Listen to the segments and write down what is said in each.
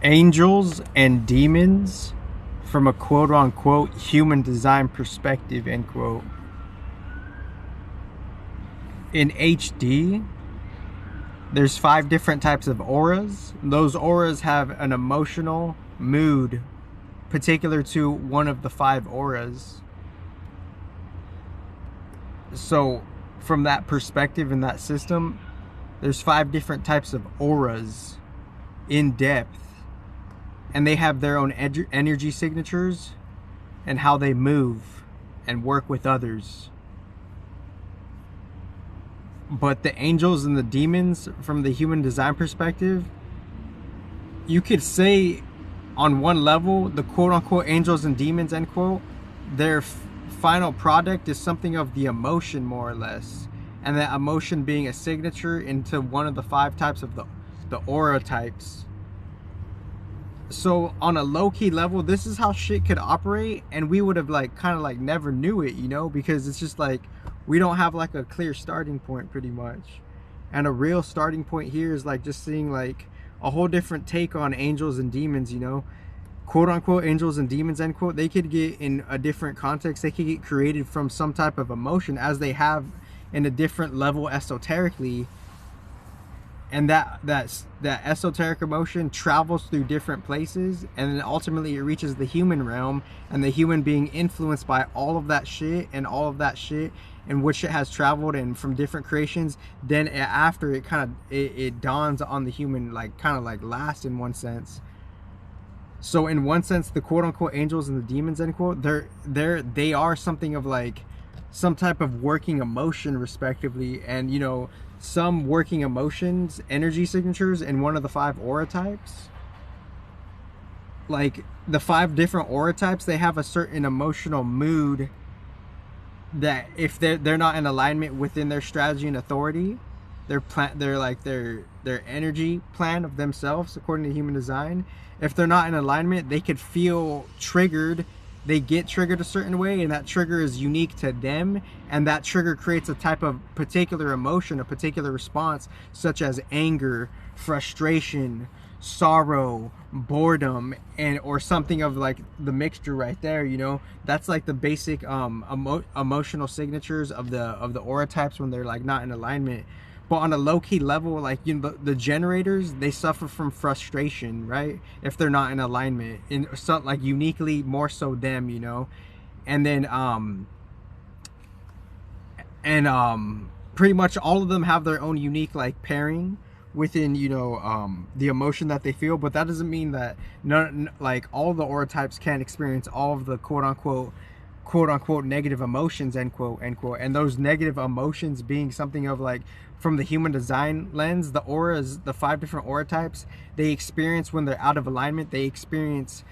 Angels and demons from a quote-unquote human design perspective, end quote. In HD, there's 5 different types of auras. Those auras have an emotional mood particular to one of the 5 auras. So from that perspective in that system, there's 5 different types of auras in depth, and they have their own energy signatures and how they move and work with others. But the angels and the demons, from the human design perspective, you could say on one level, the quote-unquote angels and demons, end quote, their final product is something of the emotion, more or less, and that emotion being a signature into one of the 5 types of the aura types. So on a low-key level, this is how shit could operate, and we would have like kind of like never knew it, you know, because it's just like we don't have like a clear starting point pretty much. And a real starting point here is like just seeing like a whole different take on angels and demons, you know, quote unquote angels and demons, end quote. They could get in a different context, they could get created from some type of emotion, as they have in a different level esoterically. And that esoteric emotion travels through different places, and then ultimately it reaches the human realm, and the human being influenced by all of that shit and all of that shit in which it has traveled and from different creations. Then after it kind of it dawns on the human, like kind of like last, in one sense. So in one sense, the quote-unquote angels and the demons, end quote, they are something of like some type of working emotion respectively. And you know, some working emotions, energy signatures in one of the 5 aura types. Like the 5 different aura types, they have a certain emotional mood that if they're not in alignment within their strategy and authority, their energy plan of themselves according to human design, if they're not in alignment, they could feel triggered. They get triggered a certain way, and that trigger is unique to them, and that trigger creates a type of particular emotion, a particular response, such as anger, frustration, sorrow, boredom, and or something of like the mixture right there, you know. That's like the basic emotional signatures of the aura types when they're like not in alignment. But on a low-key level, like, you know, the generators, they suffer from frustration, right? If they're not in alignment, in so, like uniquely more so them, you know. And then pretty much all of them have their own unique like pairing within, you know, the emotion that they feel. But that doesn't mean that none, like all the aura types can't experience all of the quote-unquote negative emotions, end quote. And those negative emotions being something of like, from the human design lens, the auras, the 5 different aura types, they experience when they're out of alignment. They experience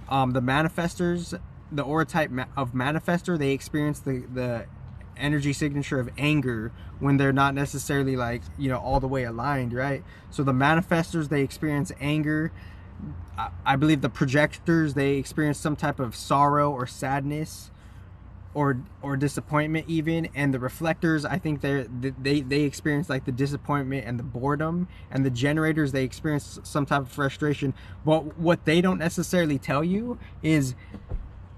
the manifestors, the aura type of manifester, they experience the energy signature of anger when they're not necessarily like, you know, all the way aligned, right? So the manifestors, they experience anger. I believe the projectors, they experience some type of sorrow or sadness or disappointment even. And the reflectors, I think they experience like the disappointment and the boredom. And the generators, they experience some type of frustration. But what they don't necessarily tell you is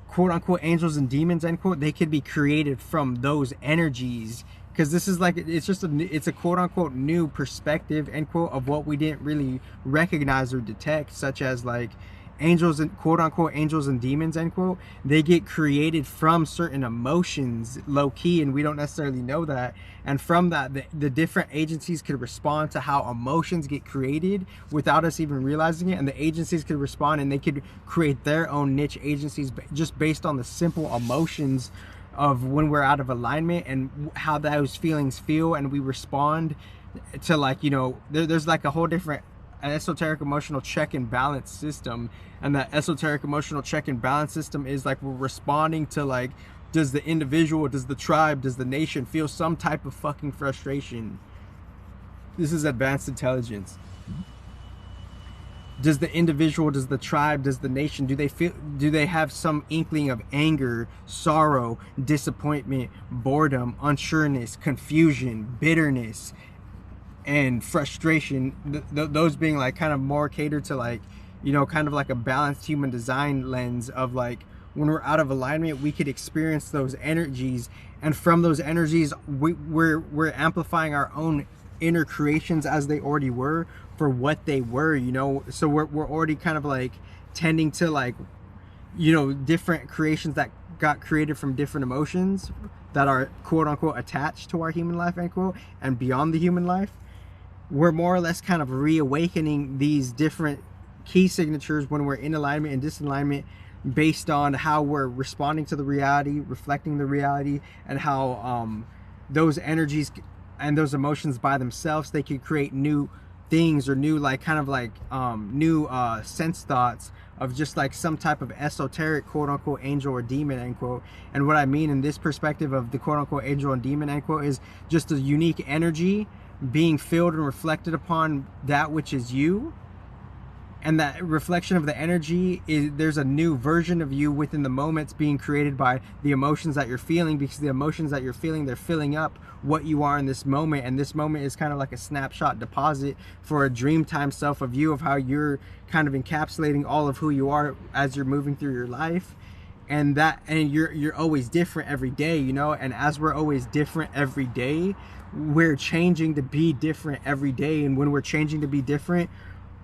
quote unquote angels and demons, end quote, they could be created from those energies. Because this is like, it's a quote unquote new perspective, end quote, of what we didn't really recognize or detect, such as like angels and quote unquote angels and demons, end quote, they get created from certain emotions low key, and we don't necessarily know that. And from that, the different agencies could respond to how emotions get created without us even realizing it. And the agencies could respond, and they could create their own niche agencies just based on the simple emotions of when we're out of alignment and how those feelings feel. And we respond to, like, you know, there's like a whole different esoteric emotional check and balance system. And that esoteric emotional check and balance system is like, we're responding to like, does the individual, does the tribe, does the nation feel some type of fucking frustration? This is advanced intelligence. Does the individual, does the tribe, does the nation, do they have some inkling of anger, sorrow, disappointment, boredom, unsureness, confusion, bitterness, and frustration? Those being like kind of more catered to like, you know, kind of like a balanced human design lens of like, when we're out of alignment, we could experience those energies, and from those energies, we're amplifying our own inner creations as they already were for what they were, you know. So we're already kind of like tending to like, you know, different creations that got created from different emotions that are quote unquote attached to our human life, end quote, and beyond the human life. We're more or less kind of reawakening these different key signatures when we're in alignment and disalignment, based on how we're responding to the reality, reflecting the reality, and how those energies and those emotions by themselves, they could create new things, or new like kind of like new sense thoughts of just like some type of esoteric quote unquote angel or demon, end quote. And what I mean in this perspective of the quote unquote angel and demon, end quote, is just a unique energy being filled and reflected upon that which is you. And that reflection of the energy is, there's a new version of you within the moments being created by the emotions that you're feeling, because the emotions that you're feeling, they're filling up what you are in this moment. And this moment is kind of like a snapshot deposit for a dreamtime self of you, of how you're kind of encapsulating all of who you are as you're moving through your life. And you're always different every day, you know. And as we're always different every day, we're changing to be different every day. And when we're changing to be different,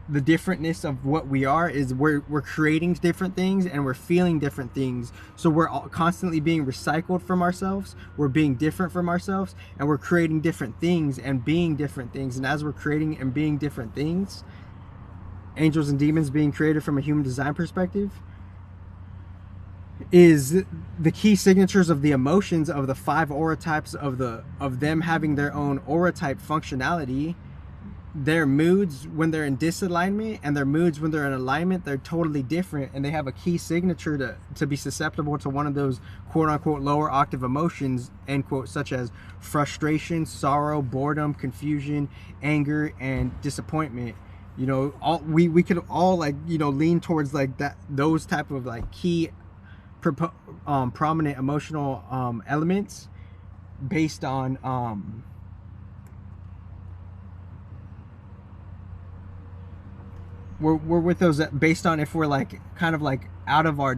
the differentness of what we are is we're creating different things and we're feeling different things. So we're all constantly being recycled from ourselves, we're being different from ourselves, and we're creating different things and being different things. And as we're creating and being different things, angels and demons being created from a human design perspective, is the key signatures of the emotions of the 5 aura types, of them having their own aura type functionality. Their moods when they're in disalignment and their moods when they're in alignment, they're totally different, and they have a key signature to be susceptible to one of those quote unquote lower octave emotions, end quote, such as frustration, sorrow, boredom, confusion, anger, and disappointment. You know, all we could all like, you know, lean towards like that, those type of like key prominent emotional elements based on we're with those based on if we're like kind of like out of our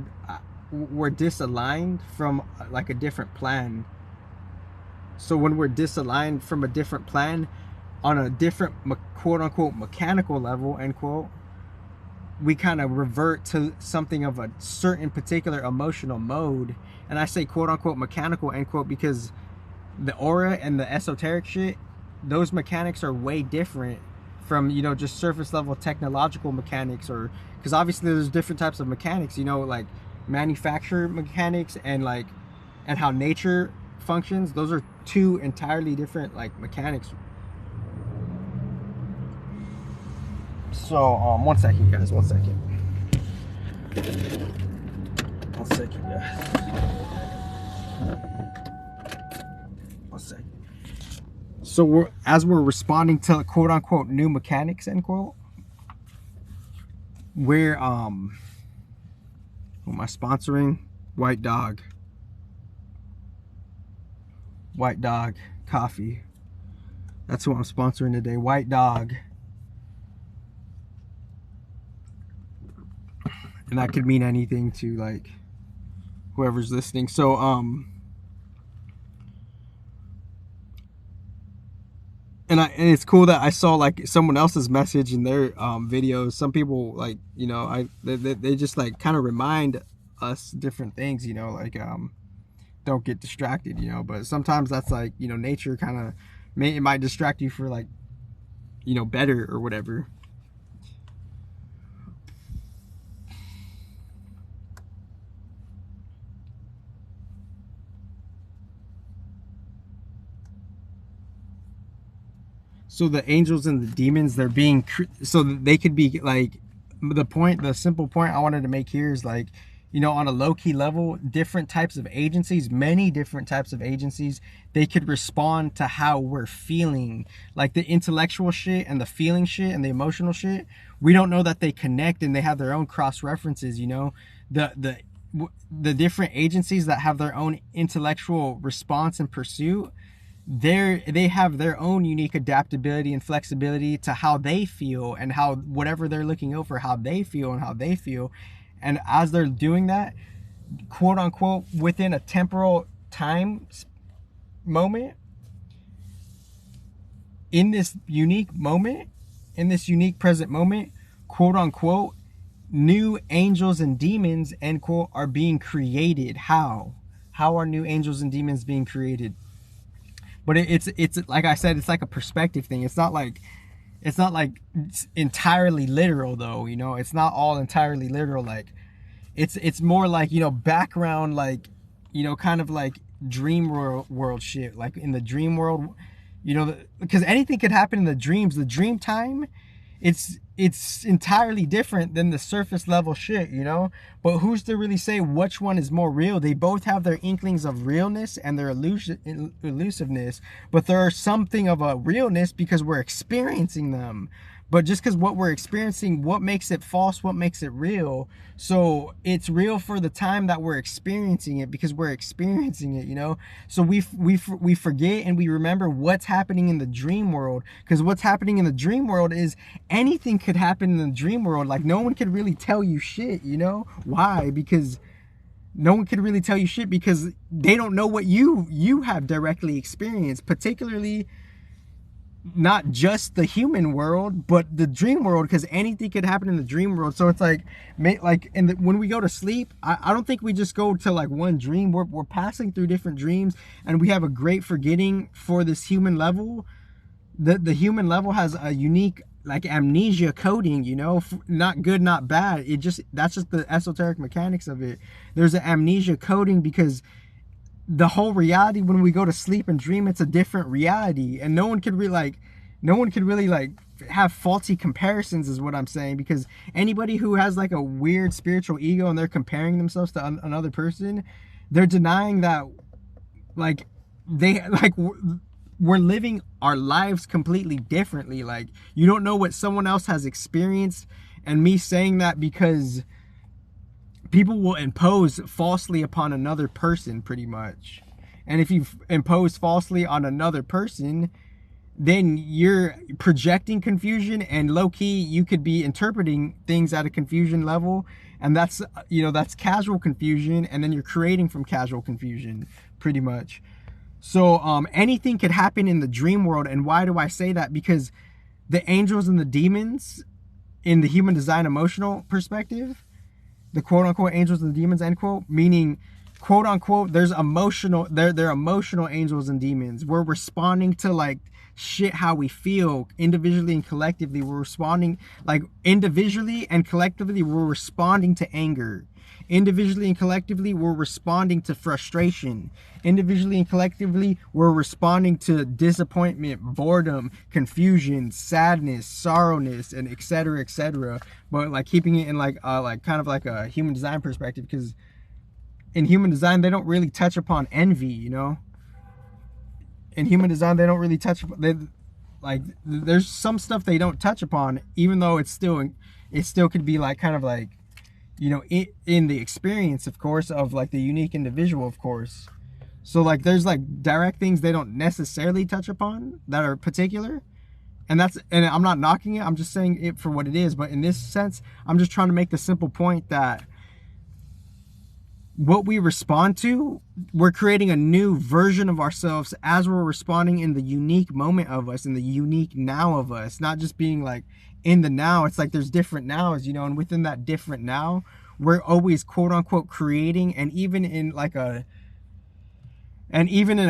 we're disaligned from like a different plan. So when we're disaligned from a different plan on a different quote unquote mechanical level, end quote, we kind of revert to something of a certain particular emotional mode. And I say quote unquote mechanical, end quote, because the aura and the esoteric shit, those mechanics are way different from, you know, just surface level technological mechanics. Or because obviously there's different types of mechanics, you know, like manufacturer mechanics and like and how nature functions. Those are 2 entirely different like mechanics. So one second guys, one second guys, one second. So as we're responding to quote unquote new mechanics, end quote, we're who am I sponsoring? White Dog Coffee. That's who I'm sponsoring today. White Dog. And that could mean anything to like whoever's listening. So and it's cool that I saw like someone else's message in their videos. Some people like, you know, they just like kind of remind us different things, you know, like don't get distracted, you know. But sometimes that's like, you know, nature kind of it might distract you for like, you know, better or whatever. So the angels and the demons, they're being so they could be like the simple point I wanted to make here is like, you know, on a low-key level, different types of agencies, many different types of agencies, they could respond to how we're feeling. Like the intellectual shit and the feeling shit and the emotional shit, we don't know that they connect, and they have their own cross references, you know. The different agencies that have their own intellectual response and pursuit, they have their own unique adaptability and flexibility to how they feel, and how whatever they're looking over, how they feel and how they feel. And as they're doing that, quote unquote, within a temporal time moment, in this unique moment, in this unique present moment, quote unquote, new angels and demons, end quote, are being created. How are new angels and demons being created? But it's like I said, it's like a perspective thing. It's not like it's entirely literal though, you know. It's not all entirely literal. Like it's more like, you know, background, like, you know, kind of like dream world shit. Like in the dream world, you know, because anything could happen in the dreams. The dream time, it's entirely different than the surface level shit, you know. But who's to really say which one is more real? They both have their inklings of realness and their elusiveness, but there are something of a realness because we're experiencing them. But just because what we're experiencing, what makes it false, what makes it real? So it's real for the time that we're experiencing it, because we're experiencing it, you know. So we forget and we remember what's happening in the dream world, because what's happening in the dream world is anything could happen in the dream world. Like no one could really tell you shit, you know. Why? Because no one could really tell you shit because they don't know what you have directly experienced, particularly not just the human world, but the dream world, because anything could happen in the dream world. So it's like when we go to sleep, I don't think we just go to like one dream. We're passing through different dreams, and we have a great forgetting for this human level. The human level has a unique like amnesia coding, you know, not good, not bad. That's just the esoteric mechanics of it. There's an amnesia coding because the whole reality, when we go to sleep and dream, it's a different reality, and no one could really like have faulty comparisons, is what I'm saying. Because anybody who has like a weird spiritual ego and they're comparing themselves to another person, they're denying that like we're living our lives completely differently. Like you don't know what someone else has experienced, and me saying that because people will impose falsely upon another person, pretty much. And if you impose falsely on another person, then you're projecting confusion, and low-key you could be interpreting things at a confusion level, and that's, you know, that's casual confusion, and then you're creating from casual confusion, pretty much. So anything could happen in the dream world. And why do I say that? Because the angels and the demons in the human design emotional perspective, the quote-unquote angels and demons, end quote, meaning quote-unquote they're emotional angels and demons. We're responding to like shit how we feel individually and collectively. We're responding like individually and collectively. We're responding to anger. Individually and collectively, we're responding to frustration. Individually and collectively, we're responding to disappointment, boredom, confusion, sadness, sorrowness, and etc., etc. But like keeping it in like kind of like a human design perspective, because in human design they don't really touch upon envy, you know. In human design they don't really touch upon, there's some stuff they don't touch upon, even though it still could be like kind of like, you know, in the experience, of course, of like the unique individual, of course. So like there's like direct things they don't necessarily touch upon that are particular, and I'm not knocking it, I'm just saying it for what it is. But in this sense, I'm just trying to make the simple point that what we respond to, we're creating a new version of ourselves as we're responding in the unique moment of us, in the unique now of us, not just being like in the now. It's like there's different nows, you know, and within that different now, we're always quote unquote creating. And even in a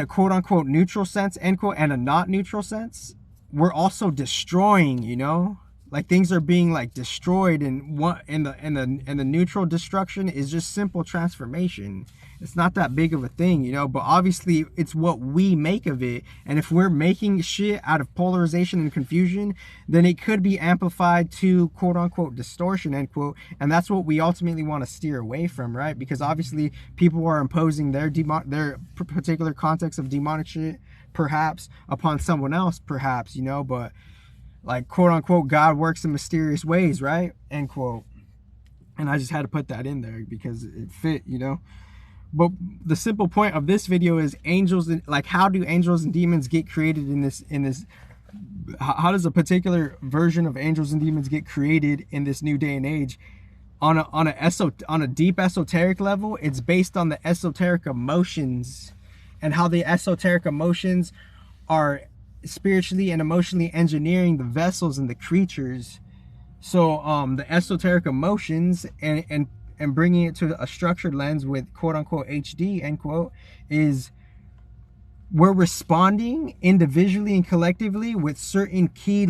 quote unquote neutral sense, end quote, and a not neutral sense, we're also destroying, you know. Like things are being like destroyed, and the neutral destruction is just simple transformation. It's not that big of a thing, you know. But obviously it's what we make of it, and if we're making shit out of polarization and confusion, then it could be amplified to quote unquote distortion, end quote. And that's what we ultimately want to steer away from, right? Because obviously people are imposing their particular context of demonic shit perhaps upon someone else, perhaps, you know. But like quote unquote God works in mysterious ways, right? End quote. And I just had to put that in there because it fit, you know. But the simple point of this video is angels, and like, how do angels and demons get created in this how does a particular version of angels and demons get created in this new day and age? On a deep esoteric level, it's based on the esoteric emotions, and how the esoteric emotions are spiritually and emotionally engineering the vessels and the creatures. So the esoteric emotions and bringing it to a structured lens with quote unquote HD end quote, is we're responding individually and collectively with certain key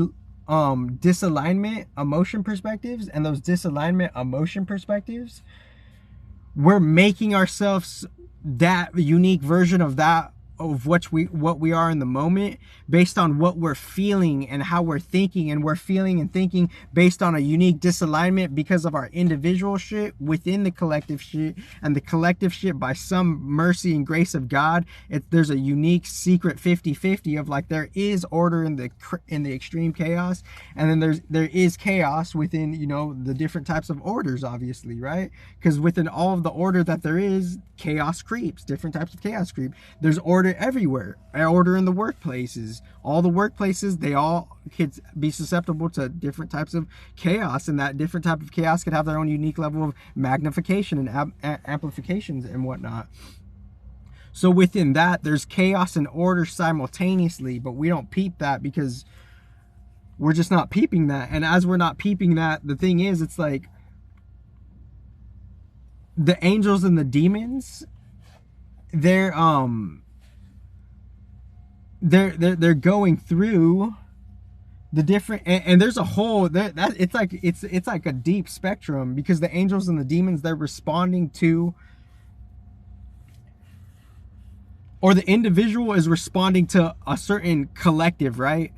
disalignment emotion perspectives, and those disalignment emotion perspectives, we're making ourselves that unique version of that, of what we are in the moment, based on what we're feeling and how we're thinking, and we're feeling and thinking based on a unique disalignment because of our individual shit within the collective shit, and the collective shit, by some mercy and grace of God, there's a unique secret 50-50 of like, there is order in the extreme chaos, and then there is chaos within, you know, the different types of orders, obviously, right? Because within all of the order that there is, chaos creeps, different types of chaos creep. There's order everywhere, order in the workplaces. All the workplaces, they all could be susceptible to different types of chaos, and that different type of chaos could have their own unique level of magnification and amplifications and whatnot. So within that, there's chaos and order simultaneously, but we don't peep that because we're just not peeping that. And as we're not peeping that, the thing is, it's like the angels and the demons, they're going through the different, and there's a whole it's like a deep spectrum, because the angels and the demons, they're responding to, or the individual is responding to a certain collective, right?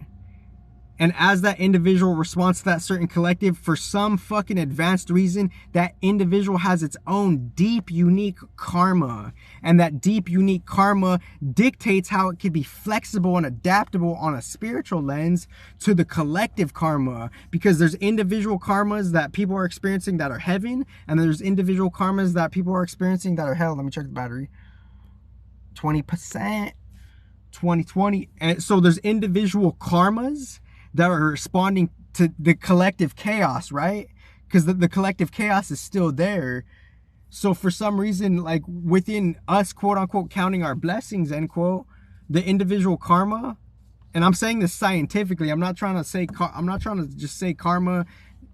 And as that individual responds to that certain collective, for some fucking advanced reason, that individual has its own deep, unique karma. And that deep, unique karma dictates how it can be flexible and adaptable on a spiritual lens to the collective karma. Because there's individual karmas that people are experiencing that are heaven, and there's individual karmas that people are experiencing that are hell. Let me check the battery. 20%, 2020. And so there's individual karmas that are responding to the collective chaos, right? Because the collective chaos is still there. So for some reason, like within us, quote unquote, counting our blessings, end quote, the individual karma, and I'm saying this scientifically, I'm not trying to just say karma,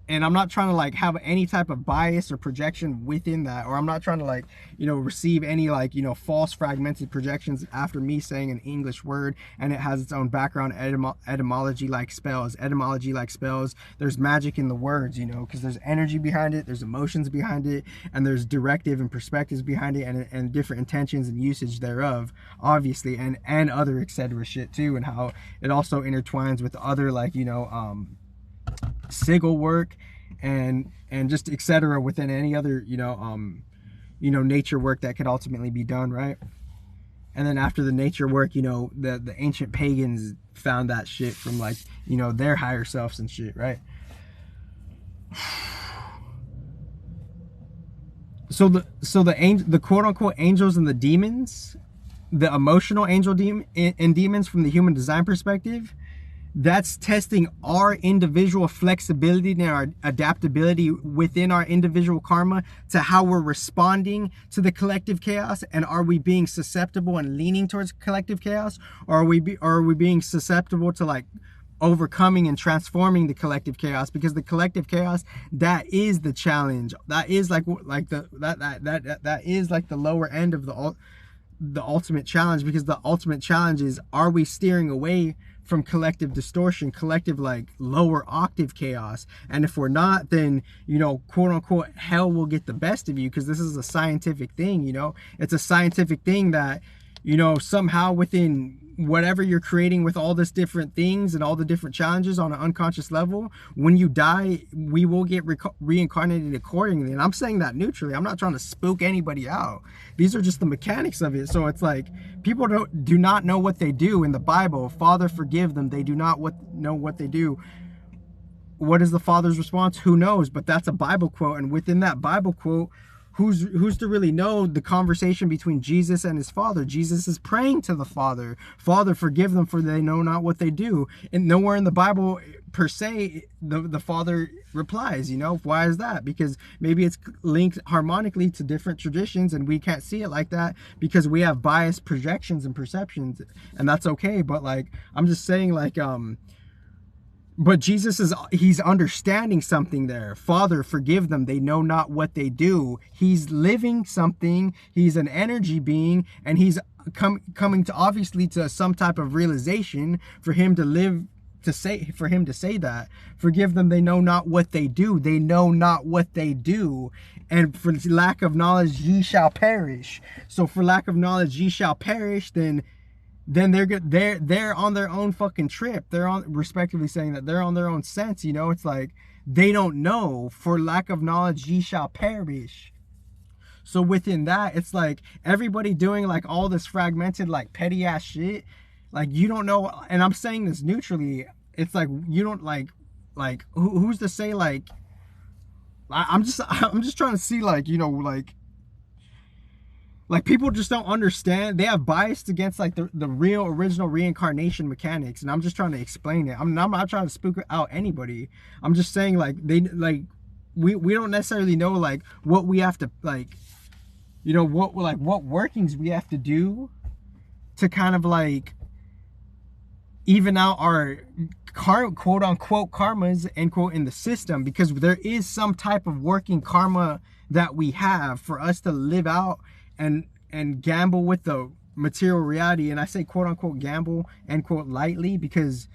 and I'm not trying to like have any type of bias or projection within that, or I'm not trying to like, you know, receive any like, you know, false fragmented projections after me saying an English word and it has its own background etymology like spells. There's magic in the words, you know, because there's energy behind it, there's emotions behind it, and there's directive and perspectives behind it, and different intentions and usage thereof, obviously, and other etc. shit too, and how it also intertwines with other, like, you know, sigil work and just etc. within any other, you know, nature work that could ultimately be done, right? And then after the nature work, you know, the ancient pagans found that shit from, like, you know, their higher selves and shit, right? So the quote unquote angels and the demons, the emotional angel and demons from the human design perspective, that's testing our individual flexibility and our adaptability within our individual karma to how we're responding to the collective chaos. And are we being susceptible and leaning towards collective chaos, or are we being susceptible to like overcoming and transforming the collective chaos? Because the collective chaos, that is the challenge. That is like that is like the lower end of the ultimate challenge, because the ultimate challenge is, are we steering away from collective distortion, collective like lower octave chaos? And if we're not, then, you know, quote unquote, hell will get the best of you, because this is a scientific thing, you know. It's a scientific thing that, you know, somehow within whatever you're creating with all this different things and all the different challenges on an unconscious level, when you die, we will get reincarnated accordingly. And I'm saying that neutrally. I'm not trying to spook anybody out. These are just the mechanics of it. So it's like, people do not know what they do in the Bible. Father, forgive them. They do not know what they do. What is the Father's response? Who knows? But that's a Bible quote. And within that Bible quote, who's to really know the conversation between Jesus and his Father? Jesus is praying to the Father. Father, forgive them, for they know not what they do. And nowhere in the Bible per se the Father replies. You know, why is that? Because maybe it's linked harmonically to different traditions, and we can't see it like that because we have biased projections and perceptions, and that's okay. But like, I'm just saying, like, but Jesus he's understanding something there. Father, forgive them, they know not what they do. He's living something. He's an energy being, and he's coming to obviously to some type of realization for him to live, for him to say that. Forgive them, they know not what they do. They know not what they do. And for lack of knowledge, ye shall perish. So for lack of knowledge, ye shall perish, then they're on their own fucking trip. They're on, respectively saying that they're on their own sense. You know, it's like they don't know. For lack of knowledge, ye shall perish. So within that, it's like everybody doing like all this fragmented, like petty ass shit. Like, you don't know, and I'm saying this neutrally. It's like you don't like who's to say, like, I'm just trying to see, like, you know, like people just don't understand. They have bias against like the real original reincarnation mechanics, and I'm just trying to explain it. I'm not trying to spook out anybody. I'm just saying, like, we don't necessarily know like what we have to, like, you know, what workings we have to do to kind of like even out our quote unquote karmas, end quote, in the system, because there is some type of working karma that we have for us to live out and gamble with the material reality. And I say quote unquote gamble, end quote, lightly, because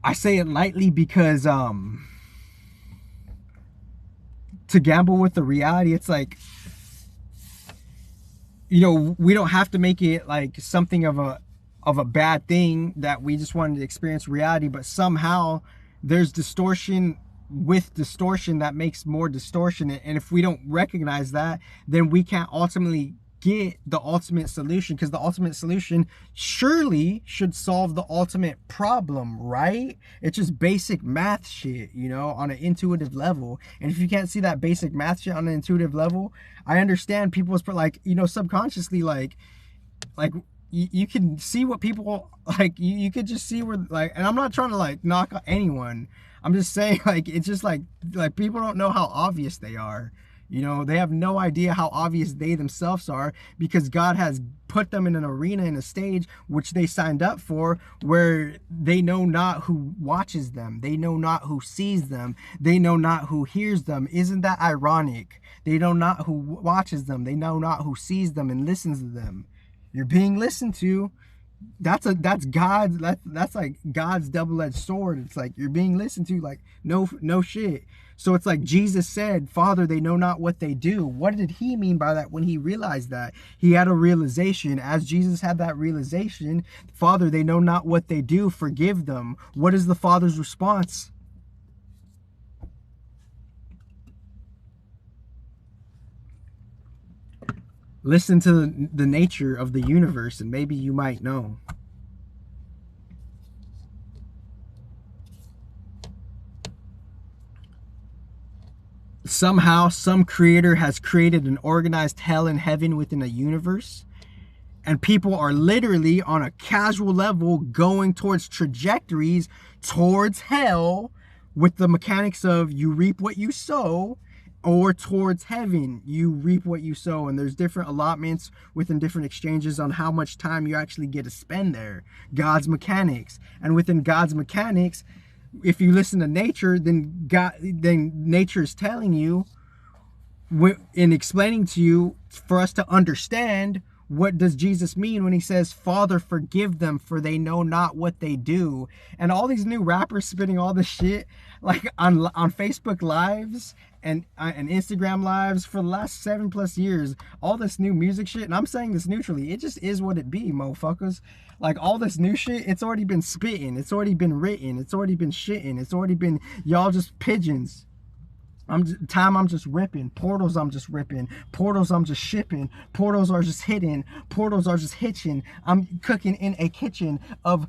I say it lightly because to gamble with the reality, it's like, you know, we don't have to make it like something of a bad thing that we just wanted to experience reality, but somehow there's distortion with distortion that makes more distortion. And if we don't recognize that, then we can't ultimately get the ultimate solution, because the ultimate solution surely should solve the ultimate problem, right? It's just basic math shit, you know, on an intuitive level. And if you can't see that basic math shit on an intuitive level, I understand people's, like, you know, subconsciously, like you can see what people like, you could just see where, like, and I'm not trying to like knock anyone, I'm just saying, like, it's just like people don't know how obvious they are. You know, they have no idea how obvious they themselves are, because God has put them in an arena, in a stage which they signed up for, where they know not who watches them. They know not who sees them. They know not who hears them. Isn't that ironic? They know not who watches them. They know not who sees them and listens to them. You're being listened to. That's God's, that's like God's double-edged sword. It's like you're being listened to, like, no shit. So it's like Jesus said, Father, they know not what they do. What did he mean by that when he realized that? He had a realization. As Jesus had that realization, Father, they know not what they do, forgive them. What is the Father's response? Listen to the nature of the universe, and maybe you might know. Somehow, some creator has created an organized hell and heaven within a universe, and people are literally on a casual level going towards trajectories towards hell with the mechanics of you reap what you sow, or towards heaven, you reap what you sow. And there's different allotments within different exchanges on how much time you actually get to spend there. God's mechanics. And within God's mechanics, if you listen to nature, then nature is telling you, in explaining to you, for us to understand, what does Jesus mean when he says, Father, forgive them, for they know not what they do. And all these new rappers spitting all this shit, like on Facebook Lives and Instagram Lives for the last 7+ years, all this new music shit, and I'm saying this neutrally, it just is what it be, motherfuckers. Like, all this new shit, it's already been spitting, it's already been written, it's already been shitting, it's already been, y'all just pigeons. I'm just ripping. Portals, I'm just ripping. Portals, I'm just shipping. Portals are just hitting. Portals are just hitching. I'm cooking in a kitchen of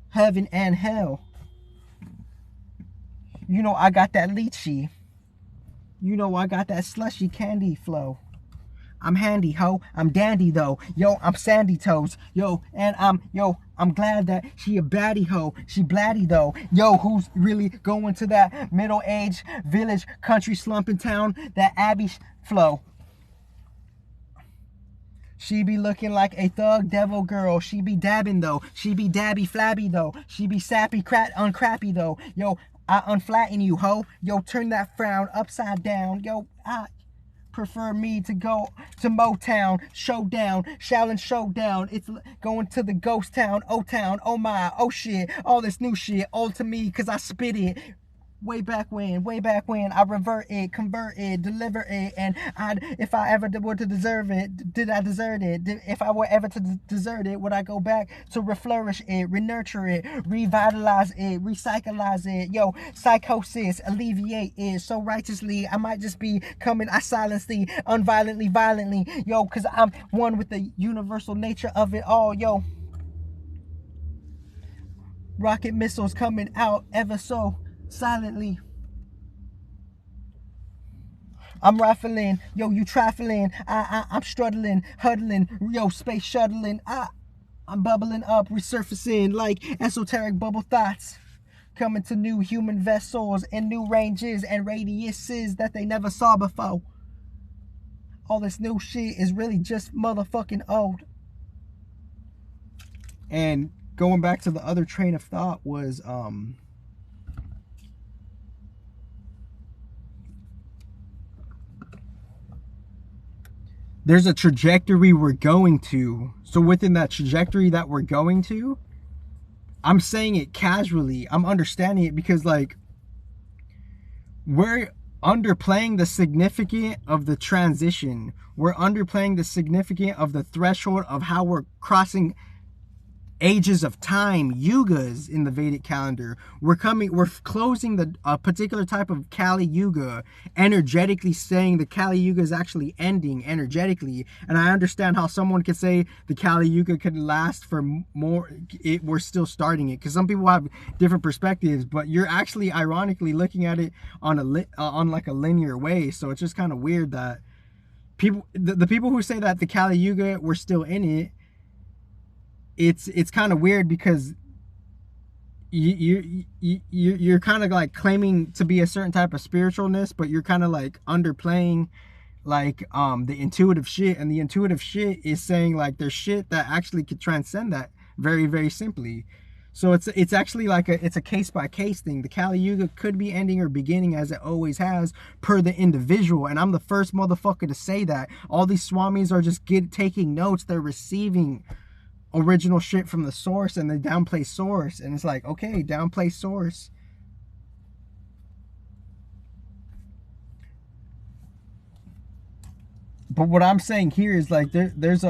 heaven and hell. You know I got that lychee. You know I got that slushy candy flow. I'm handy, ho. I'm dandy, though. Yo, I'm sandy toes. Yo, and I'm glad that she a baddie, ho. She blatty, though. Yo, who's really going to that middle-aged village country slumping town, that Abbey flow? She be looking like a thug devil girl. She be dabbing, though. She be dabby flabby, though. She be sappy uncrappy, though. Yo, I unflatten you, ho. Yo, turn that frown upside down. Yo, I prefer me to go to Motown, showdown, Shaolin showdown. It's going to the ghost town, O-town, oh my, oh shit, all this new shit, all to me, cause I spit it. Way back when, I revert it, convert it, deliver it, and if I ever were to deserve it, did I desert it? If I were ever to desert it, would I go back to reflourish it, renurture it, revitalize it, recycleize it? Yo, psychosis, alleviate it so righteously, I might just be coming, I silently, unviolently, violently, yo, cause I'm one with the universal nature of it all, yo. Rocket missiles coming out ever so silently. I'm rifling, yo, you trifling. I'm struggling, huddling, yo, space shuttling. I'm bubbling up, resurfacing like esoteric bubble thoughts. Coming to new human vessels in new ranges and radiuses that they never saw before. All this new shit is really just motherfucking old. And going back to the other train of thought was, there's a trajectory we're going to. So within that trajectory that we're going to, I'm saying it casually. I'm understanding it because, like, we're underplaying the significance of the transition. We're underplaying the significance of the threshold of how we're crossing ages of time, yugas in the Vedic calendar. We're closing the particular type of Kali Yuga, energetically saying the Kali Yuga is actually ending energetically. And I understand how someone could say the Kali Yuga could last for more. We're still starting it because some people have different perspectives, but you're actually ironically looking at it on like a linear way. So it's just kind of weird that the people who say that the Kali Yuga, we're still in it, it's kind of weird because you're kind of like claiming to be a certain type of spiritualness, but you're kind of like underplaying like the intuitive shit, and the intuitive shit is saying like there's shit that actually could transcend that very, very simply. So it's actually like it's a case by case thing. The Kali Yuga could be ending or beginning as it always has per the individual, and I'm the first motherfucker to say that. All these swamis are just taking notes. They're receiving original shit from the source, and they downplay source, and it's like, okay, downplay source. But what I'm saying here is like there's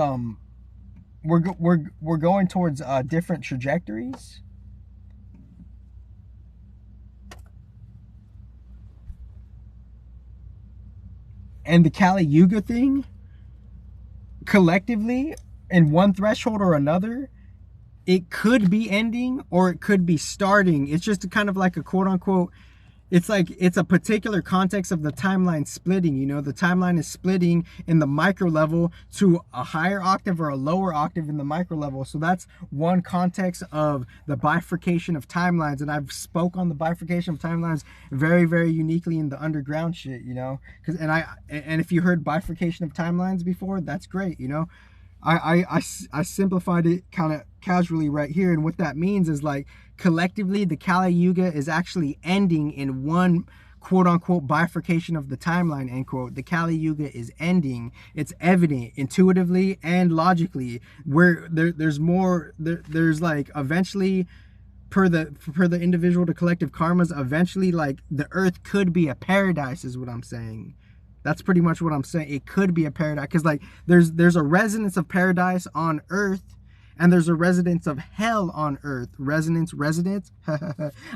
we're going towards different trajectories. And the Kali Yuga thing, collectively, in one threshold or another, it could be ending or it could be starting. It's just kind of like a quote unquote, it's like it's a particular context of the timeline splitting. You know, the timeline is splitting in the micro level to a higher octave or a lower octave in the micro level. So that's one context of the bifurcation of timelines. And I've spoke on the bifurcation of timelines very, very uniquely in the underground shit, you know, and if you heard bifurcation of timelines before, that's great, you know. I simplified it kind of casually right here, and what that means is like collectively the Kali Yuga is actually ending in one quote unquote bifurcation of the timeline, end quote. The Kali Yuga is ending. It's evident intuitively and logically. Where there's more, there's like eventually per the individual to collective karmas, eventually like the earth could be a paradise is what I'm saying. That's pretty much what I'm saying. It could be a paradise because like there's a resonance of paradise on earth, and there's a resonance of hell on earth. Resonance.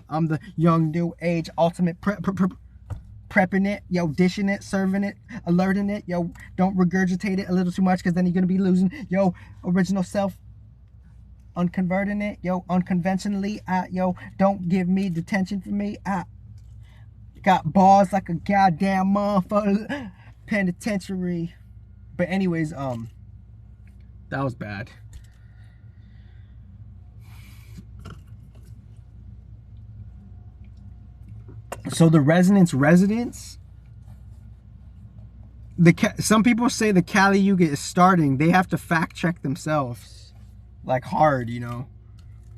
I'm the young new age ultimate prepping it, yo, dishing it, serving it, alerting it, yo, don't regurgitate it a little too much because then you're gonna be losing, yo, original self. Unconverting it, yo, unconventionally, yo, don't give me detention for me, Got balls like a goddamn motherfucker. Penitentiary. But anyways, that was bad. So the resonance, some people say the Kali Yuga is starting. They have to fact check themselves, like hard, you know.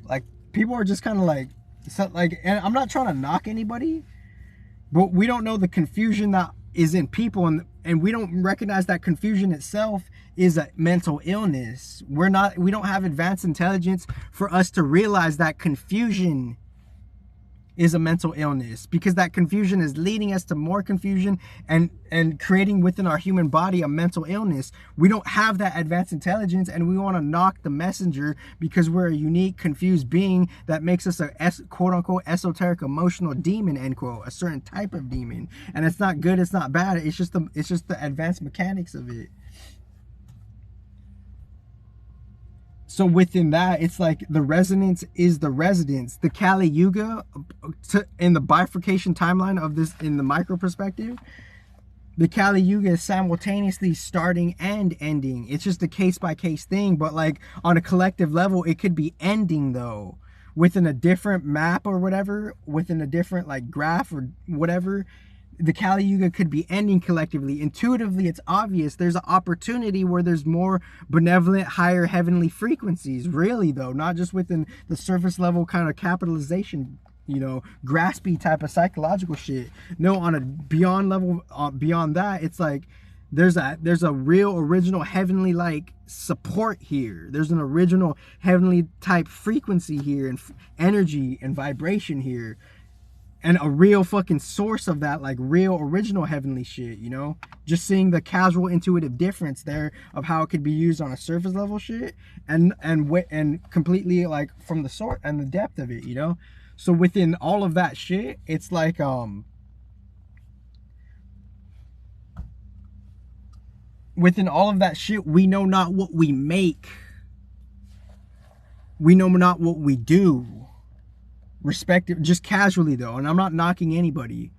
Like people are just kind of like, and I'm not trying to knock anybody, but we don't know the confusion that is in people, and we don't recognize that confusion itself is a mental illness. We don't have advanced intelligence for us to realize that confusion is a mental illness, because that confusion is leading us to more confusion and creating within our human body a mental illness. We don't have that advanced intelligence, and we want to knock the messenger because we're a unique, confused being that makes us a quote unquote esoteric emotional demon, end quote, a certain type of demon. And it's not good, it's not bad, it's just the advanced mechanics of it. So within that, it's like the resonance is the residence. The Kali Yuga, in the bifurcation timeline of this, in the micro perspective, the Kali Yuga is simultaneously starting and ending. It's just a case-by-case thing, but like on a collective level, it could be ending though. Within a different map or whatever, within a different like graph or whatever, the Kali Yuga could be ending collectively. Intuitively, it's obvious there's an opportunity where there's more benevolent, higher heavenly frequencies. Really, though, not just within the surface level kind of capitalization, you know, graspy type of psychological shit. No, on a beyond level, beyond that, it's like there's a real original heavenly like support here. There's an original heavenly type frequency here, and energy and vibration here. And a real fucking source of that, like real original heavenly shit, you know? Just seeing the casual intuitive difference there of how it could be used on a surface level shit and completely like from the sort and the depth of it, you know? So within all of that shit, it's like within all of that shit, we know not what we make. We know not what we do. Respective, just casually though, and I'm not knocking anybody.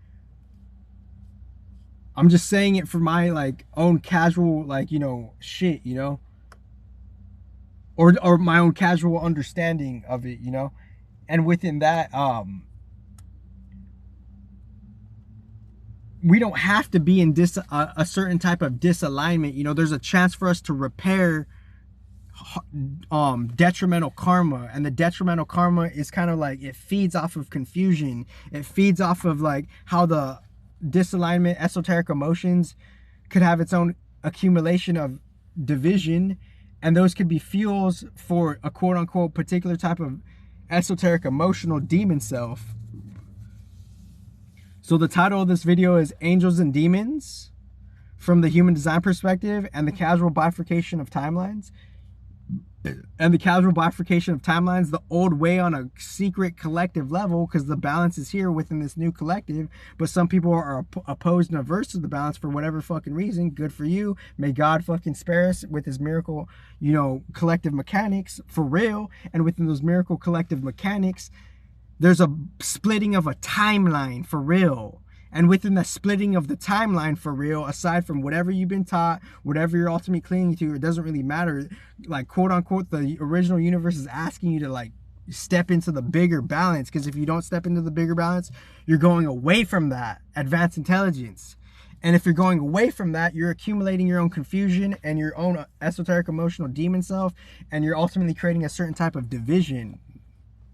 I'm just saying it for my like own casual, like, you know, shit, you know, or my own casual understanding of it, you know. And within that, we don't have to be in a certain type of disalignment, you know. There's a chance for us to repair detrimental karma, and the detrimental karma is kind of like, it feeds off of confusion. It feeds off of like how the disalignment, esoteric emotions could have its own accumulation of division, and those could be fuels for a quote unquote particular type of esoteric emotional demon self. So the title of this video is Angels and Demons from the Human Design Perspective and the Casual Bifurcation of Timelines. And the casual bifurcation of timelines, the old way on a secret collective level, because the balance is here within this new collective, but some people are opposed and averse to the balance for whatever fucking reason. Good for you. May God fucking spare us with his miracle, you know, collective mechanics for real. And within those miracle collective mechanics, there's a splitting of a timeline for real. And within the splitting of the timeline for real, aside from whatever you've been taught, whatever you're ultimately clinging to, it doesn't really matter. Like, quote unquote, the original universe is asking you to like step into the bigger balance. Because if you don't step into the bigger balance, you're going away from that advanced intelligence. And if you're going away from that, you're accumulating your own confusion and your own esoteric emotional demon self. And you're ultimately creating a certain type of division.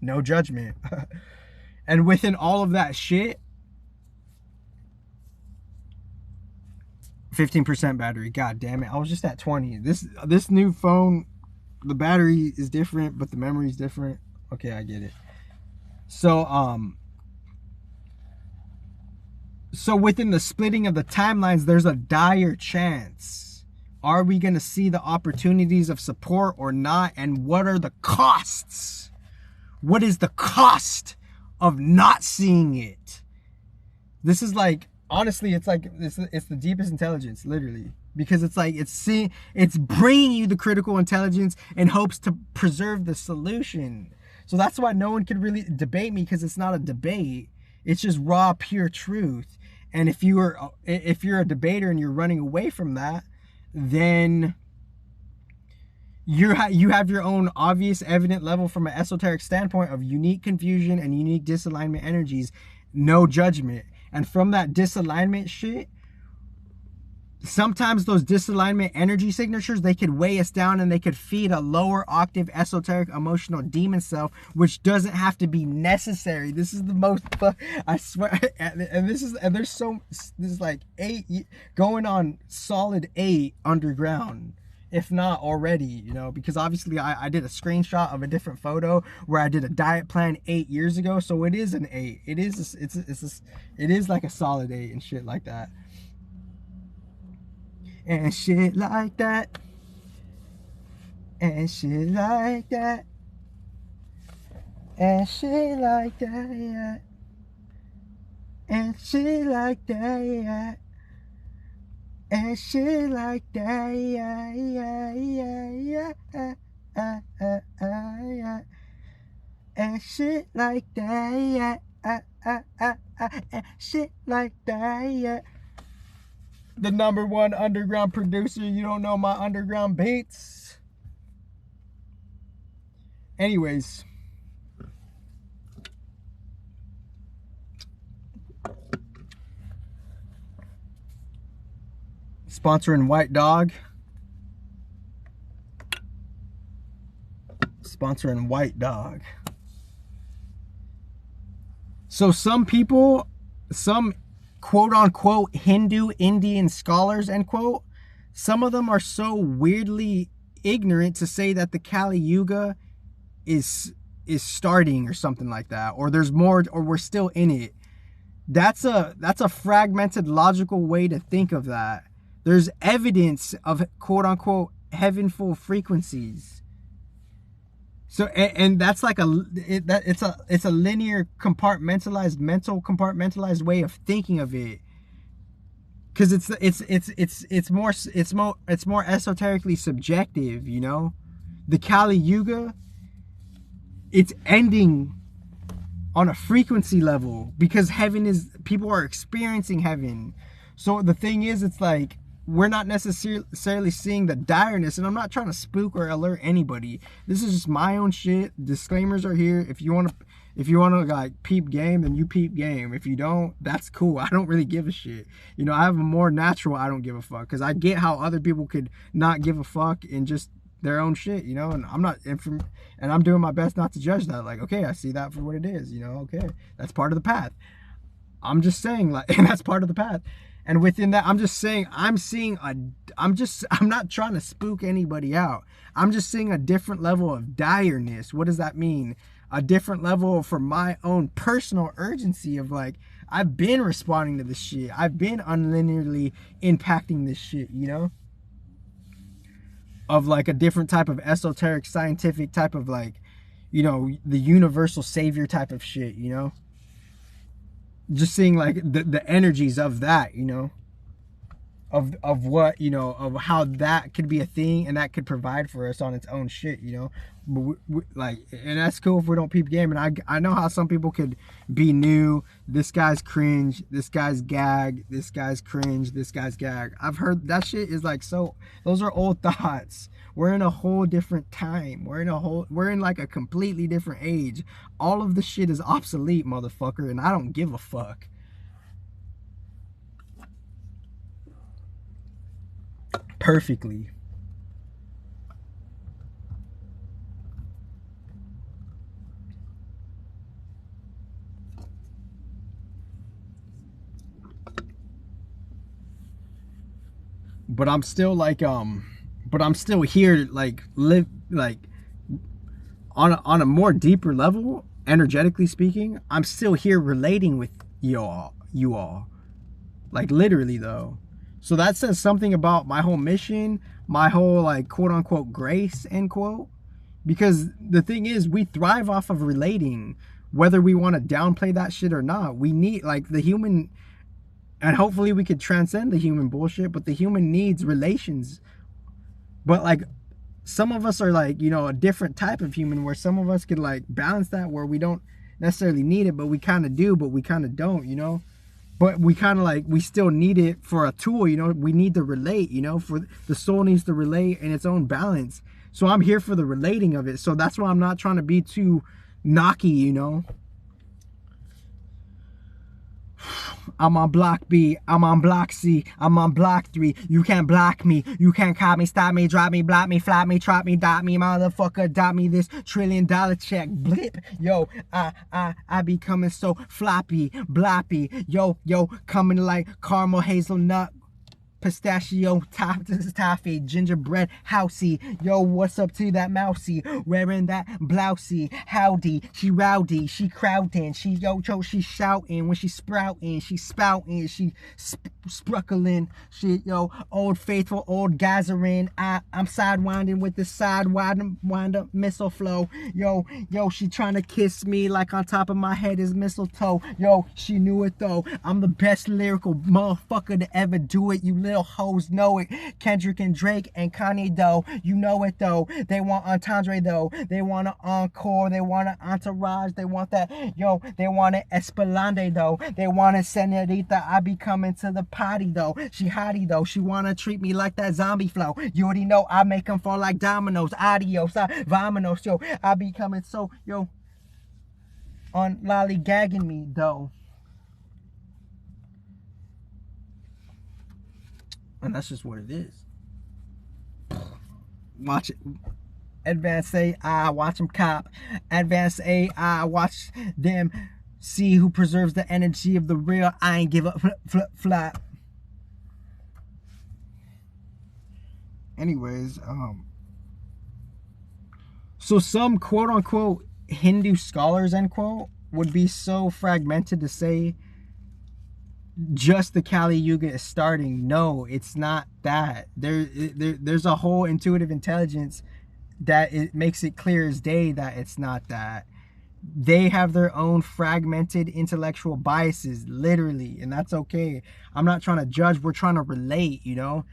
No judgment. And within all of that shit, 15% battery. God damn it. I was just at 20. This new phone, the battery is different, but the memory is different. Okay, I get it. So, so within the splitting of the timelines, there's a dire chance. Are we going to see the opportunities of support or not? And what are the costs? What is the cost of not seeing it? This is like, honestly, it's like it's the deepest intelligence, literally, because it's like it's bringing you the critical intelligence in hopes to preserve the solution. So that's why no one could really debate me, because it's not a debate. It's just raw, pure truth. And if you're a debater and you're running away from that, then you have your own obvious, evident level from an esoteric standpoint of unique confusion and unique disalignment energies, no judgment. And from that disalignment shit, sometimes those disalignment energy signatures, they could weigh us down and they could feed a lower octave esoteric emotional demon self, which doesn't have to be necessary. This is the most, I swear, and there's like 8 going on solid 8 underground, if not already, you know, because obviously I did a screenshot of a different photo where I did a diet plan 8 years ago, so it is an 8. It is like a solid 8 and shit like that. And shit like that. And shit like that. And shit like that, yeah. And shit like that, yeah. And shit like that, yeah, yeah, yeah, yeah. And shit like that, yeah. And shit like that, yeah. The #1 underground producer. You don't know my underground beats. Anyways. Sponsoring White Dog. Sponsoring White Dog. So some people, some quote-unquote Hindu Indian scholars, end quote, some of them are so weirdly ignorant to say that the Kali Yuga is starting or something like that, or there's more, or we're still in it. That's a fragmented logical way to think of that. There's evidence of quote-unquote heavenful frequencies. So, and that's like it's a linear compartmentalized, mental compartmentalized way of thinking of it. Cause it's more esoterically subjective, you know? The Kali Yuga, it's ending on a frequency level because people are experiencing heaven. So the thing is, it's like, we're not necessarily seeing the direness, and I'm not trying to spook or alert anybody. This is just my own shit. Disclaimers are here. If you want to like peep game, then you peep game. If you don't, that's cool. I don't really give a shit. You know, I have a more natural I don't give a fuck, because I get how other people could not give a fuck in just their own shit, you know, and I'm doing my best not to judge that. Like, okay, I see that for what it is, you know, okay, that's part of the path. I'm just saying, like, and that's part of the path. And within that, I'm just saying, I'm not trying to spook anybody out. I'm just seeing a different level of direness. What does that mean? A different level for my own personal urgency of like, I've been responding to this shit. I've been unlinearly impacting this shit, you know? Of like a different type of esoteric, scientific type of like, you know, the universal savior type of shit, you know? Just seeing like the energies of that, you know, of what, you know, of how that could be a thing and that could provide for us on its own shit, you know. But like, and that's cool if we don't peep game. And I know how some people could be new. This guy's cringe. This guy's gag. This guy's cringe. This guy's gag. I've heard that shit is like, so those are old thoughts. We're in a whole different time. We're in like a completely different age. All of the shit is obsolete, motherfucker, and I don't give a fuck. Perfectly. But I'm still like but I'm still here, like, live like on a more deeper level, energetically speaking. I'm still here relating with you all, like literally though. So that says something about my whole mission, my whole like quote unquote grace, end quote. Because the thing is, we thrive off of relating, whether we want to downplay that shit or not. We need, like, the human, and hopefully we could transcend the human bullshit, but the human needs relations. But like, some of us are like, you know, a different type of human, where some of us could like balance that, where we don't necessarily need it, but we kind of do, but we kind of don't, you know. But we kind of like, we still need it for a tool, you know. We need to relate, you know, for the soul needs to relate in its own balance. So I'm here for the relating of it. So that's why I'm not trying to be too knocky, you know. I'm on block B, I'm on block C, I'm on block 3. You can't block me, you can't cop me, stop me, drop me, block me, flop me, trap me, dot me, motherfucker, dot me this $1 trillion check, blip. Yo, I be coming so floppy, bloppy. Yo, coming like caramel hazelnut, pistachio, toffee, gingerbread, housey. Yo, what's up to that mousey? Wearing that blousey. Howdy, she rowdy, she crowding, she she shouting. When she sprouting, she spouting, she spruckling. She, yo, old faithful, old gathering. I'm sidewinding with the wind up missile flow. Yo, she trying to kiss me like on top of my head is mistletoe. Yo, she knew it though. I'm the best lyrical motherfucker to ever do it. You little hoes know it. Kendrick and Drake and Kanye though, you know it though. They want entendre though. They want an encore. They want an entourage. They want that. Yo, they want an Espelande though. They want a senorita. I be coming to the potty though. She hottie though. She wanna treat me like that zombie flow. You already know I make them fall like dominoes. Adios, vamonos. Yo, I be coming so, yo, on lollygagging me though. And that's just what it is. Watch it. Advanced AI, watch them cop. Advanced AI, watch them see who preserves the energy of the real. I ain't give up, flap. Anyways, so some quote unquote Hindu scholars, end quote, would be so fragmented to say just the Kali Yuga is starting. No, it's not that. There's a whole intuitive intelligence that it makes it clear as day that it's not that. They have their own fragmented intellectual biases, literally, and that's okay. I'm not trying to judge. We're trying to relate, you know.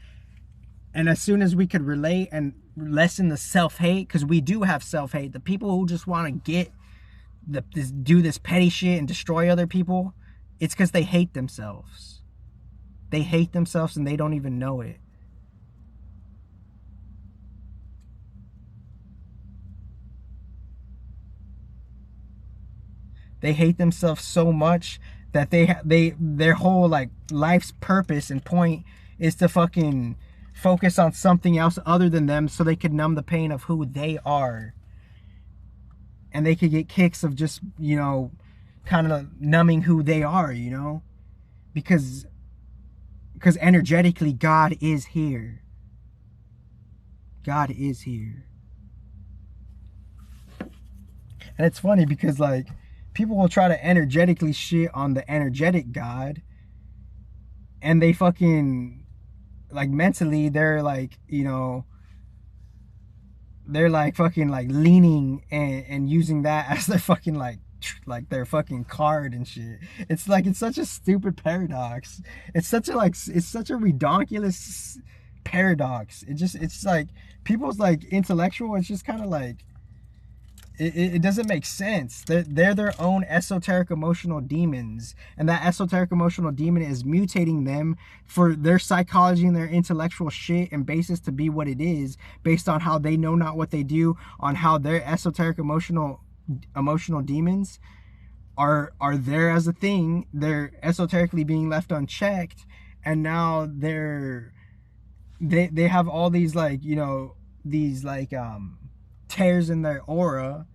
And as soon as we could relate and lessen the self-hate, because we do have self-hate, the people who just want to get do this petty shit and destroy other people, it's because they hate themselves. They hate themselves and they don't even know it. They hate themselves so much that their whole like life's purpose and point is to fucking focus on something else other than them so they could numb the pain of who they are. And they could get kicks of just, you know, kind of numbing who they are, you know, because energetically God is here. God is here. And it's funny because like people will try to energetically shit on the energetic God, and they fucking like mentally they're like, you know, they're like fucking like leaning and using that as their fucking like their fucking card and shit. It's like, it's such a stupid paradox. It's such a redonkulous paradox. It's like people's like intellectual, it's just kind of like it doesn't make sense. They're their own esoteric emotional demons, and that esoteric emotional demon is mutating them for their psychology and their intellectual shit and basis to be what it is, based on how they know not what they do, on how their esoteric emotional demons are there as a thing. They're esoterically being left unchecked, and now they have all these like, you know, these like tears in their aura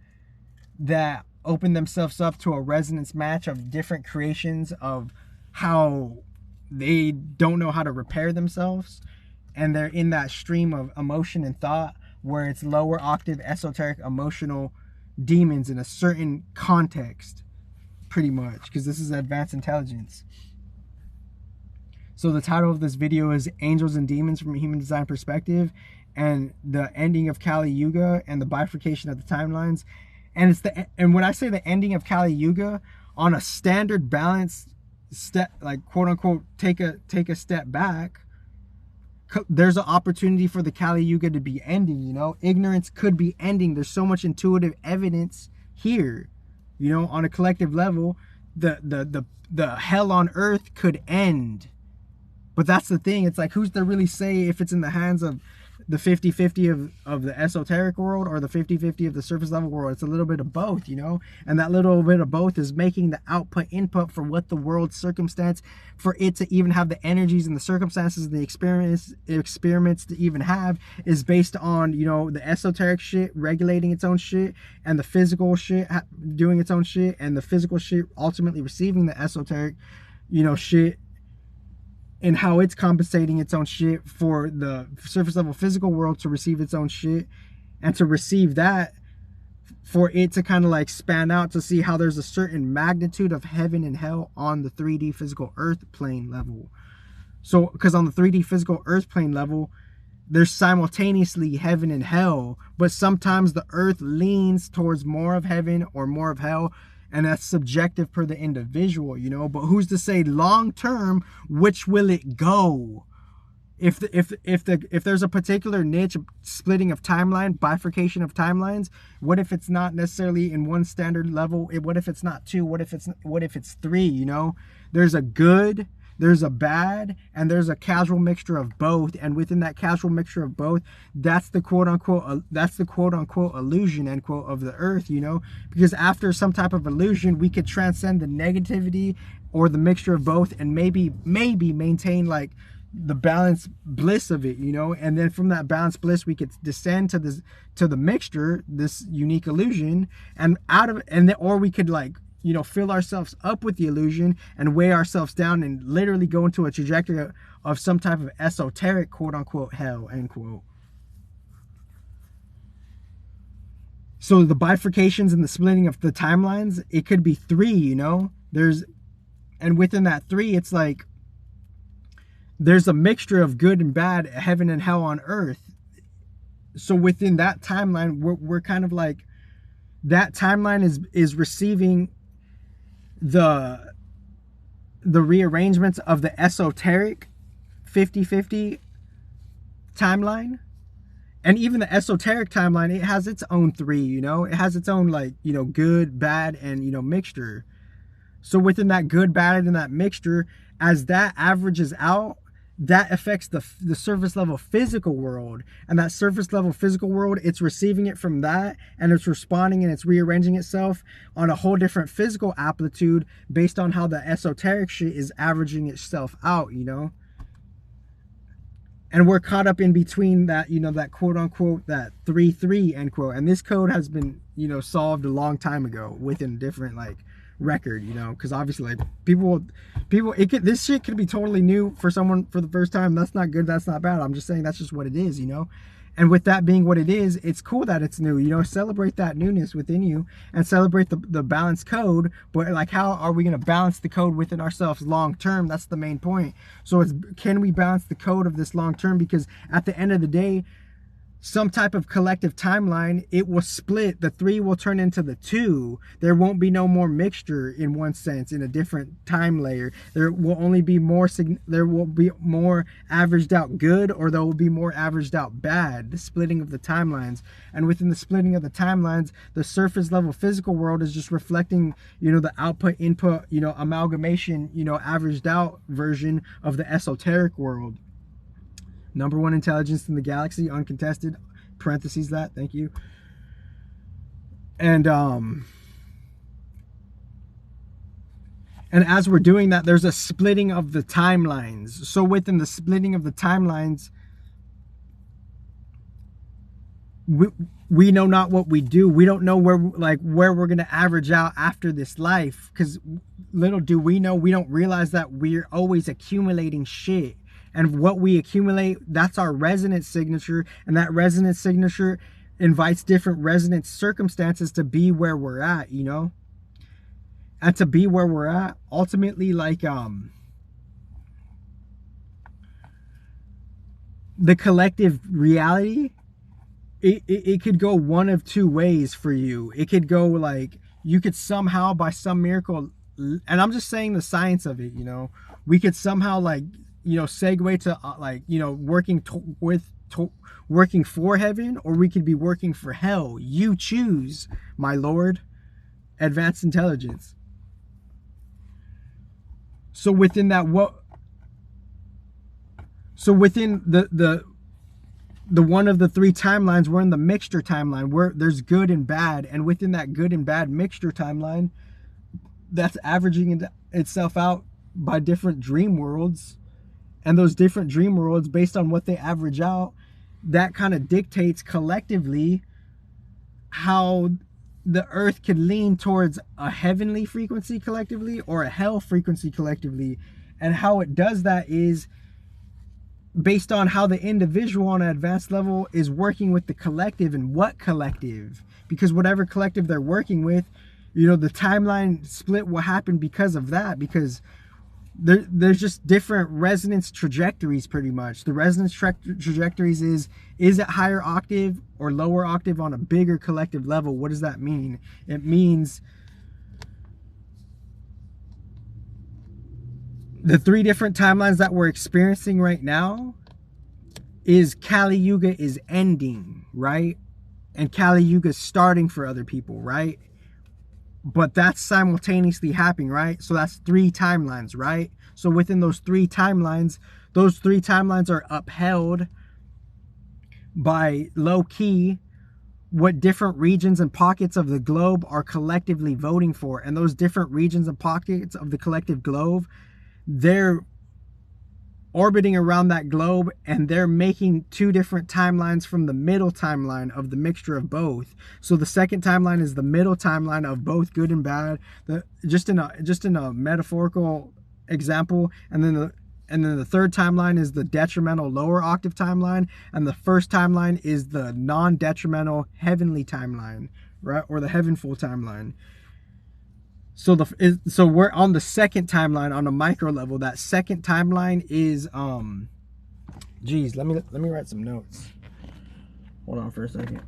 that open themselves up to a resonance match of different creations of how they don't know how to repair themselves, and they're in that stream of emotion and thought where it's lower octave esoteric emotional demons in a certain context, pretty much, because this is advanced intelligence. So the title of this video is Angels and Demons from a Human Design Perspective, and the ending of Kali Yuga and the bifurcation of the timelines. And when I say the ending of Kali Yuga, on a standard balanced step, like quote unquote take a step back, there's an opportunity for the Kali Yuga to be ending, you know. Ignorance could be ending. There's so much intuitive evidence here. You know, on a collective level, the hell on earth could end. But that's the thing. It's like, who's to really say if it's in the hands of the 50-50 of the esoteric world or the 50-50 of the surface level world? It's a little bit of both, you know? And that little bit of both is making the output input for what the world's circumstance, for it to even have the energies and the circumstances and the experiments to even have, is based on, you know, the esoteric shit regulating its own shit, and the physical shit doing its own shit, and the physical shit ultimately receiving the esoteric, you know, shit, and how it's compensating its own shit for the surface level physical world to receive its own shit, and to receive that, for it to kind of like span out to see how there's a certain magnitude of heaven and hell on the 3D physical earth plane level. So, because on the 3D physical earth plane level, there's simultaneously heaven and hell, but sometimes the earth leans towards more of heaven or more of hell, and that's subjective per the individual, you know. But who's to say long term which will it go? If there's a particular niche splitting of timeline, bifurcation of timelines, what if it's not necessarily in one standard level? What if it's not two? What if it's three? You know, there's a good, there's a bad, and there's a casual mixture of both. And within that casual mixture of both, that's the quote unquote illusion, end quote, of the earth, you know. Because after some type of illusion, we could transcend the negativity or the mixture of both, and maybe maintain like the balanced bliss of it, you know. And then from that balanced bliss, we could descend to the mixture, this unique illusion, and out of, and then, or we could, like, you know, fill ourselves up with the illusion and weigh ourselves down and literally go into a trajectory of some type of esoteric quote unquote hell, end quote. So the bifurcations and the splitting of the timelines, it could be three, you know. And within that three, it's like there's a mixture of good and bad, heaven and hell on earth. So within that timeline, we're kind of like, that timeline is receiving the rearrangements of the esoteric 50-50 timeline. And even the esoteric timeline, it has its own three, you know. It has its own, like, you know, good, bad, and, you know, mixture. So within that good, bad, and that mixture, as that averages out, that affects the surface level physical world. And that surface level physical world, it's receiving it from that, and it's responding and it's rearranging itself on a whole different physical amplitude based on how the esoteric shit is averaging itself out, you know. And we're caught up in between that, you know, that quote unquote, that 3-3, end quote. And this code has been, you know, solved a long time ago within different, like, record, you know, because obviously, like, people this shit could be totally new for someone for the first time. That's not good, that's not bad. I'm just saying that's just what it is, you know. And with that being what it is, it's cool that it's new, you know. Celebrate that newness within you and celebrate the balanced code. But, like, how are we going to balance the code within ourselves long term? That's the main point. So it's, can we balance the code of this long term? Because at the end of the day, some type of collective timeline, it will split. The 3 will turn into the 2. There won't be no more mixture in one sense, in a different time layer. There will only be more, there will be more averaged out good, or there will be more averaged out bad. The splitting of the timelines. And within the splitting of the timelines, the surface level physical world is just reflecting, you know, the output input, you know, amalgamation, you know, averaged out version of the esoteric world. Number 1 intelligence in the galaxy, uncontested, parentheses that, thank you. And as we're doing that, there's a splitting of the timelines. So within the splitting of the timelines, we know not what we do. We don't know where we're going to average out after this life, because little do we know, we don't realize that we're always accumulating shit. And what we accumulate, that's our resonance signature. And that resonance signature invites different resonance circumstances to be where we're at, you know? And to be where we're at, ultimately, like, the collective reality, it could go one of two ways for you. It could go, like, you could somehow, by some miracle, and I'm just saying the science of it, you know? We could somehow, like, you know, segue to like, you know, working for heaven, or we could be working for hell. You choose, my lord. advanced intelligence. So within that, within the one of the three timelines, we're in the mixture timeline where there's good and bad, and within that good and bad mixture timeline, that's averaging itself out by different dream worlds, and those different dream worlds, based on what they average out, that kind of dictates collectively how the earth could lean towards a heavenly frequency collectively or a hell frequency collectively. And how it does that is based on how the individual on an advanced level is working with the collective, and what collective, because whatever collective they're working with, you know, the timeline split will happen because of that, because there's just different resonance trajectories. Pretty much the resonance trajectories is it higher octave or lower octave on a bigger collective level. What does that mean? It means the three different timelines that we're experiencing right now is Kali Yuga is ending, right? And Kali Yuga is starting for other people, right? But that's simultaneously happening, right? So that's three timelines, right? So within those three timelines are upheld by low key what different regions and pockets of the globe are collectively voting for. And those different regions and pockets of the collective globe, they're orbiting around that globe, and they're making two different timelines from the middle timeline of the mixture of both. So the second timeline is the middle timeline of both good and bad, just in a metaphorical example, and then the third timeline is the detrimental lower octave timeline, and the first timeline is the non-detrimental heavenly timeline, right? Or the heavenful timeline. So we're on the second timeline on a micro level. That second timeline is geez, let me write some notes. Hold on for a second,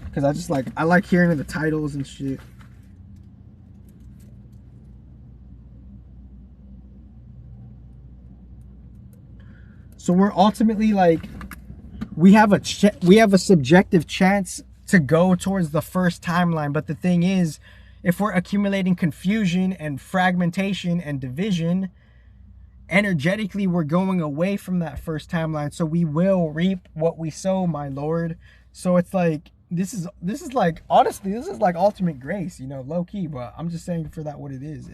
because I like hearing the titles and shit. So we're ultimately like, we have a subjective chance to go towards the first timeline, but the thing is, if we're accumulating confusion and fragmentation and division, energetically we're going away from that first timeline. So we will reap what we sow, my lord. So it's like, this is like, honestly, this is like ultimate grace, you know, low key, but I'm just saying for that what it is.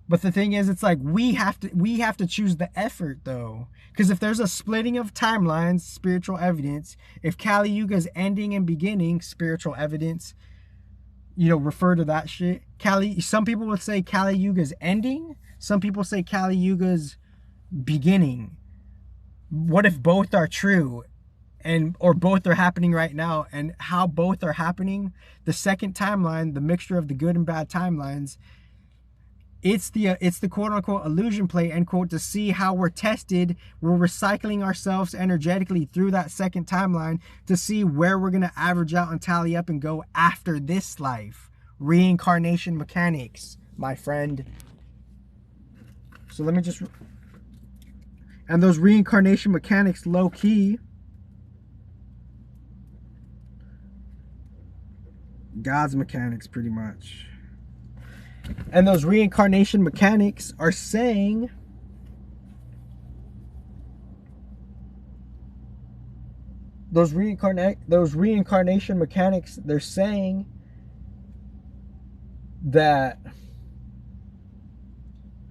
But the thing is, it's like we have to choose the effort, though. Because if there's a splitting of timelines, spiritual evidence, if Kali Yuga's ending and beginning, spiritual evidence, you know, refer to that shit. Some people would say Kali Yuga's ending. Some people say Kali Yuga's beginning. What if both are true? Or both are happening right now? And how both are happening, the second timeline, the mixture of the good and bad timelines, it's the quote-unquote illusion play, end quote, to see how we're tested. We're recycling ourselves energetically through that second timeline to see where we're going to average out and tally up and go after this life. Reincarnation mechanics, my friend. So let me just... And those reincarnation mechanics, low-key, God's mechanics, pretty much. And those reincarnation mechanics are saying those reincarnation mechanics, they're saying that,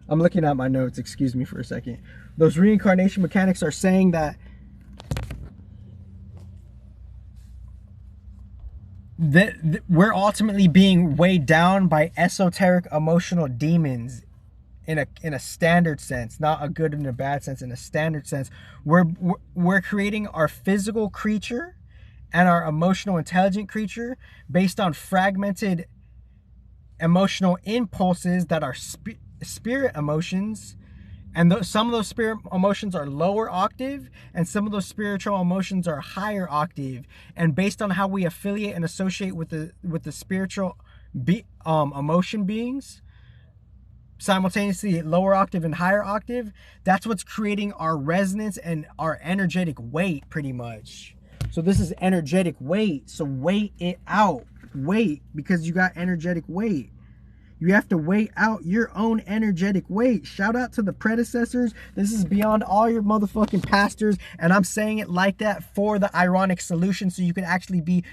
I'm looking at my notes, excuse me for a second. Those reincarnation mechanics are saying that we're ultimately being weighed down by esoteric emotional demons in a standard sense, not a good and a bad sense, in a standard sense. We're creating our physical creature and our emotional intelligent creature based on fragmented emotional impulses that are spirit emotions. And some of those spirit emotions are lower octave, and some of those spiritual emotions are higher octave. And based on how we affiliate and associate with the spiritual emotion beings, simultaneously lower octave and higher octave, that's what's creating our resonance and our energetic weight, pretty much. So this is energetic weight. So weight it out. weight because you got energetic weight. You have to weigh out your own energetic weight. Shout out to the predecessors. This is beyond all your motherfucking pastors. And I'm saying it like that for the ironic solution so you can actually be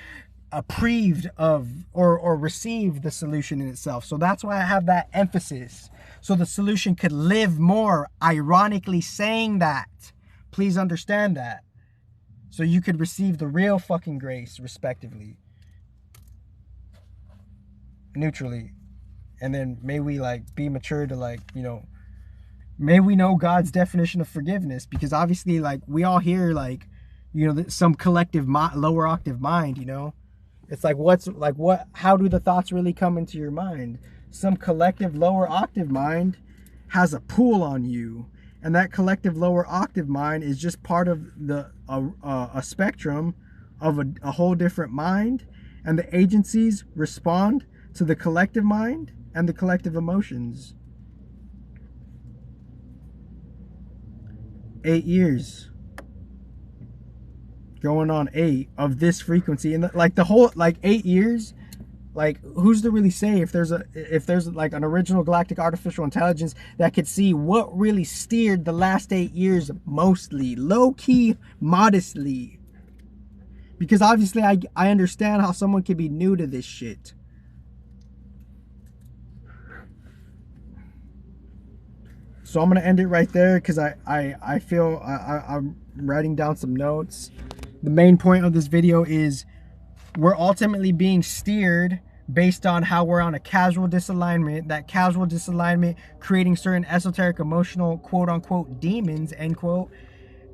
approved of or receive the solution in itself. So that's why I have that emphasis. So the solution could live more, ironically saying that. Please understand that. So you could receive the real fucking grace, respectively. Neutrally. And then may we like be mature to like, you know, may we know God's definition of forgiveness, because obviously like we all hear like, you know, some collective lower octave mind, you know, it's like how do the thoughts really come into your mind? Some collective lower octave mind has a pull on you, and that collective lower octave mind is just part of a spectrum of a whole different mind, and the agencies respond to the collective mind and the collective emotions. 8 years. Going on 8 of this frequency. And like the whole, like 8 years, like who's to really say if there's like an original galactic artificial intelligence that could see what really steered the last 8 years mostly, low-key, modestly. Because obviously I understand how someone could be new to this shit. So I'm going to end it right there because I feel I'm writing down some notes. The main point of this video is we're ultimately being steered based on how we're on a casual disalignment. That casual disalignment creating certain esoteric emotional quote-unquote demons, end quote.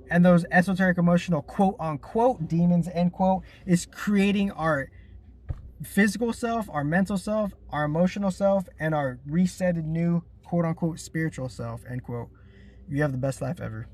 And those esoteric emotional quote-unquote demons, end quote, is creating our physical self, our mental self, our emotional self, and our resetted new quote-unquote spiritual self, end quote. You have the best life ever.